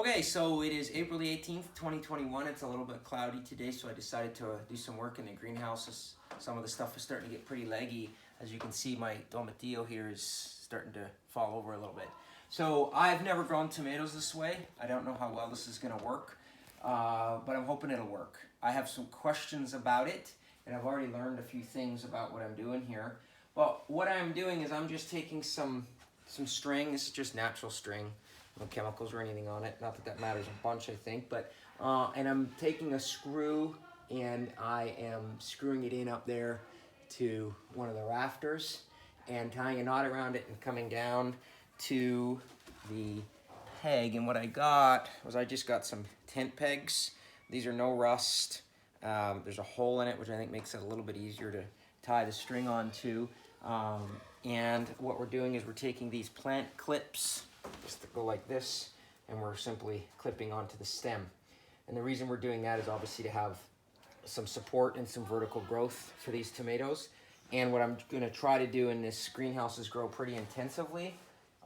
Okay, so it is April the 18th, 2021. It's a little bit cloudy today, so I decided to do some work in the greenhouses. Some of the stuff is starting to get pretty leggy. As you can see, my tomatillo here is starting to fall over a little bit. So I've never grown tomatoes this way. I don't know how well this is going to work, but I'm hoping it'll work. I have some questions about it, and I've already learned a few things about what I'm doing here. Well, what I'm doing is I'm just taking some string. This is just natural string. No chemicals or anything on it. Not that that matters a bunch, I think. But and I'm taking a screw and I am screwing it in up there to one of the rafters and tying a knot around it and coming down to the peg. And what I got was I just got some tent pegs. These are no rust. There's a hole in it, which I think makes it a little bit easier to tie the string onto. And what we're doing is we're taking these plant clips, just to go like this, and we're simply clipping onto the stem. And the reason we're doing that is obviously to have some support and some vertical growth for these tomatoes. And what I'm going to try to do in this greenhouse is grow pretty intensively.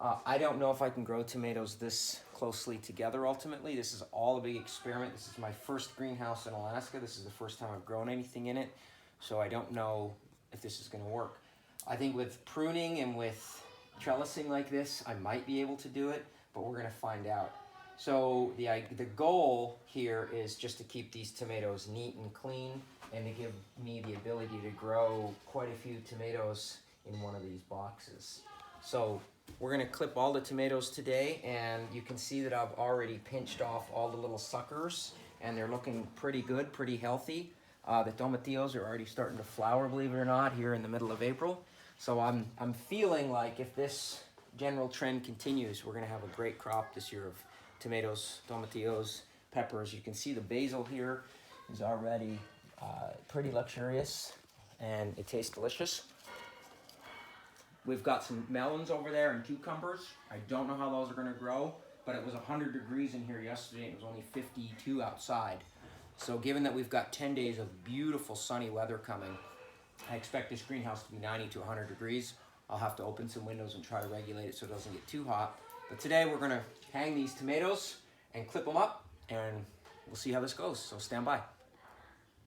I don't know if I can grow tomatoes this closely together ultimately. This is all a big experiment. This is my first greenhouse in Alaska. This is the first time I've grown anything in it, so I don't know if this is going to work. I think with pruning and with trellising like this, I might be able to do it, but we're going to find out. So the goal here is just to keep these tomatoes neat and clean and to give me the ability to grow quite a few tomatoes in one of these boxes. So we're going to clip all the tomatoes today, and you can see that I've already pinched off all the little suckers, and they're looking pretty good, pretty healthy. The tomatillos are already starting to flower, believe it or not, here in the middle of April. So I'm feeling like if this general trend continues, we're going to have a great crop this year of tomatoes, tomatillos, peppers. You can see the basil here is already pretty luxurious, and it tastes delicious. We've got some melons over there and cucumbers. I don't know how those are going to grow, but it was 100 degrees in here yesterday, and it was only 52 outside. So given that we've got 10 days of beautiful sunny weather coming, I expect this greenhouse to be 90 to 100 degrees. I'll have to open some windows and try to regulate it so it doesn't get too hot. But today we're gonna hang these tomatoes and clip them up, and we'll see how this goes, so stand by.